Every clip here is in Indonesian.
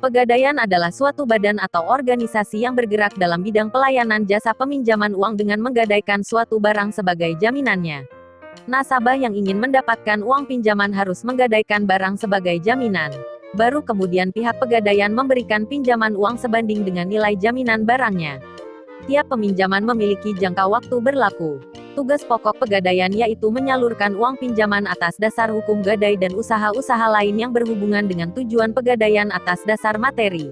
Pegadaian adalah suatu badan atau organisasi yang bergerak dalam bidang pelayanan jasa peminjaman uang dengan menggadaikan suatu barang sebagai jaminannya. Nasabah yang ingin mendapatkan uang pinjaman harus menggadaikan barang sebagai jaminan. Baru kemudian pihak pegadaian memberikan pinjaman uang sebanding dengan nilai jaminan barangnya. Tiap peminjaman memiliki jangka waktu berlaku. Tugas pokok pegadaian yaitu menyalurkan uang pinjaman atas dasar hukum gadai dan usaha-usaha lain yang berhubungan dengan tujuan pegadaian atas dasar materi.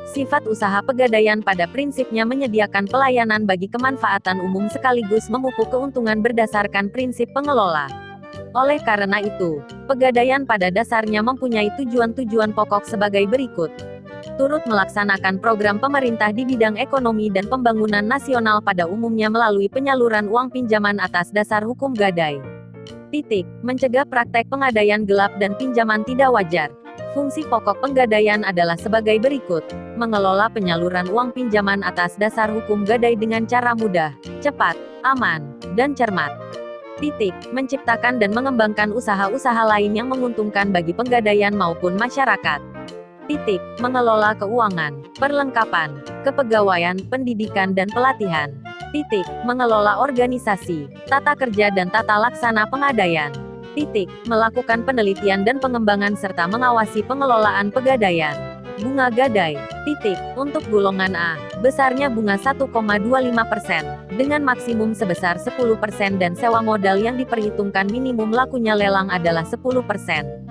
Sifat usaha pegadaian pada prinsipnya menyediakan pelayanan bagi kemanfaatan umum sekaligus memupuk keuntungan berdasarkan prinsip pengelola. Oleh karena itu, pegadaian pada dasarnya mempunyai tujuan-tujuan pokok sebagai berikut. Turut melaksanakan program pemerintah di bidang ekonomi dan pembangunan nasional pada umumnya melalui penyaluran uang pinjaman atas dasar hukum gadai. Mencegah praktek pengadaian gelap dan pinjaman tidak wajar. Fungsi pokok penggadaian adalah sebagai berikut. Mengelola penyaluran uang pinjaman atas dasar hukum gadai dengan cara mudah, cepat, aman, dan cermat. Menciptakan dan mengembangkan usaha-usaha lain yang menguntungkan bagi penggadaian maupun masyarakat. Mengelola keuangan, perlengkapan, kepegawaian, pendidikan dan pelatihan. Mengelola organisasi, tata kerja dan tata laksana pengadaian. Melakukan penelitian dan pengembangan serta mengawasi pengelolaan pegadaian. Bunga gadai. Untuk golongan A, besarnya bunga 1,25%, dengan maksimum sebesar 10% dan sewa modal yang diperhitungkan minimum lakunya lelang adalah 10%.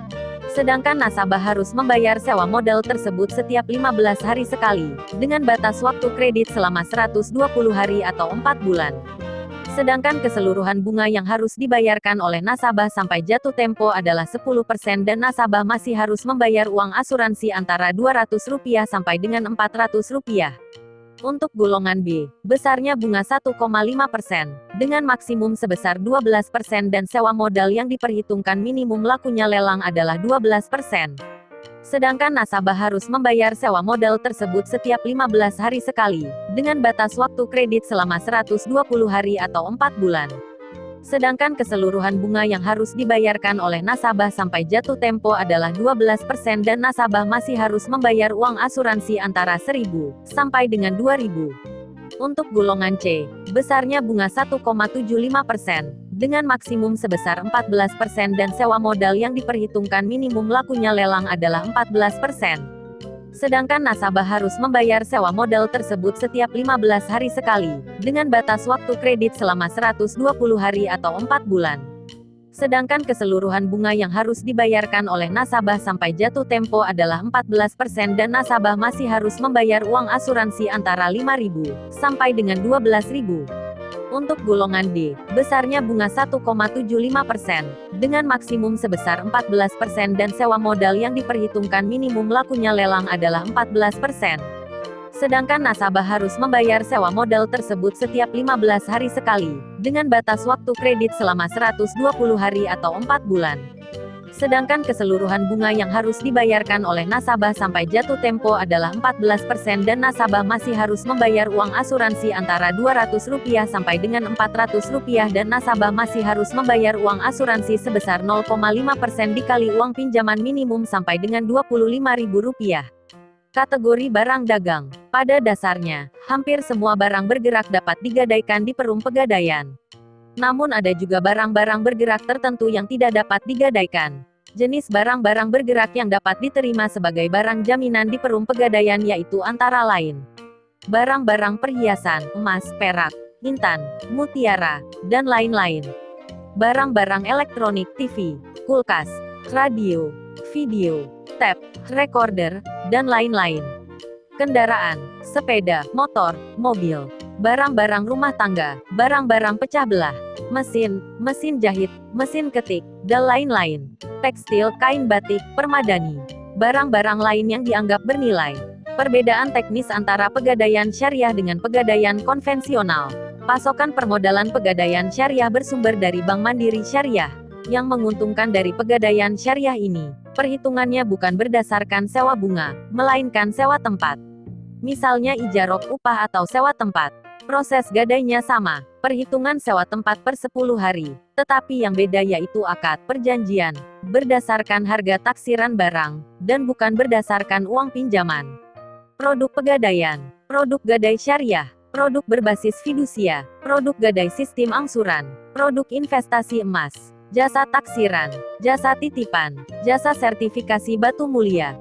Sedangkan nasabah harus membayar sewa modal tersebut setiap 15 hari sekali, dengan batas waktu kredit selama 120 hari atau 4 bulan. Sedangkan keseluruhan bunga yang harus dibayarkan oleh nasabah sampai jatuh tempo adalah 10% dan nasabah masih harus membayar uang asuransi antara Rp200 sampai dengan Rp400. Untuk golongan B, besarnya bunga 1,5%, dengan maksimum sebesar 12% dan sewa modal yang diperhitungkan minimum lakunya lelang adalah 12%. Sedangkan nasabah harus membayar sewa modal tersebut setiap 15 hari sekali, dengan batas waktu kredit selama 120 hari atau 4 bulan. Sedangkan keseluruhan bunga yang harus dibayarkan oleh nasabah sampai jatuh tempo adalah 12% dan nasabah masih harus membayar uang asuransi antara Rp1.000 sampai dengan Rp2.000. Untuk golongan C, besarnya bunga 1,75%, dengan maksimum sebesar 14% dan sewa modal yang diperhitungkan minimum lakunya lelang adalah 14%. Sedangkan nasabah harus membayar sewa modal tersebut setiap 15 hari sekali, dengan batas waktu kredit selama 120 hari atau 4 bulan. Sedangkan keseluruhan bunga yang harus dibayarkan oleh nasabah sampai jatuh tempo adalah 14% dan nasabah masih harus membayar uang asuransi antara Rp5.000 sampai dengan Rp12.000. Untuk golongan D, besarnya bunga 1,75%, dengan maksimum sebesar 14% dan sewa modal yang diperhitungkan minimum lakunya lelang adalah 14%. Sedangkan nasabah harus membayar sewa modal tersebut setiap 15 hari sekali, dengan batas waktu kredit selama 120 hari atau 4 bulan. Sedangkan keseluruhan bunga yang harus dibayarkan oleh nasabah sampai jatuh tempo adalah 14% dan nasabah masih harus membayar uang asuransi antara Rp200 sampai dengan Rp400 dan nasabah masih harus membayar uang asuransi sebesar 0,5% dikali uang pinjaman minimum sampai dengan Rp25.000. Kategori barang dagang. Pada dasarnya, hampir semua barang bergerak dapat digadaikan di perum pegadaian. Namun ada juga barang-barang bergerak tertentu yang tidak dapat digadaikan. Jenis barang-barang bergerak yang dapat diterima sebagai barang jaminan di perum pegadaian yaitu antara lain barang-barang perhiasan, emas, perak, intan, mutiara, dan lain-lain. Barang-barang elektronik, TV, kulkas, radio, video, tape, recorder, dan lain-lain. Kendaraan, sepeda, motor, mobil, barang-barang rumah tangga, barang-barang pecah belah, mesin jahit, mesin ketik, dan lain-lain. Tekstil, kain batik, permadani, barang-barang lain yang dianggap bernilai. Perbedaan teknis antara pegadaian syariah dengan pegadaian konvensional. Pasokan permodalan pegadaian syariah bersumber dari Bank Mandiri Syariah. Yang menguntungkan dari pegadaian syariah ini, perhitungannya bukan berdasarkan sewa bunga, melainkan sewa tempat. Misalnya ijarok upah atau sewa tempat. Proses gadainya sama, perhitungan sewa tempat per 10 hari, tetapi yang beda yaitu akad perjanjian, berdasarkan harga taksiran barang, dan bukan berdasarkan uang pinjaman. Produk pegadaian, produk gadai syariah, produk berbasis fidusia, produk gadai sistem angsuran, produk investasi emas, jasa taksiran, jasa titipan, jasa sertifikasi batu mulia,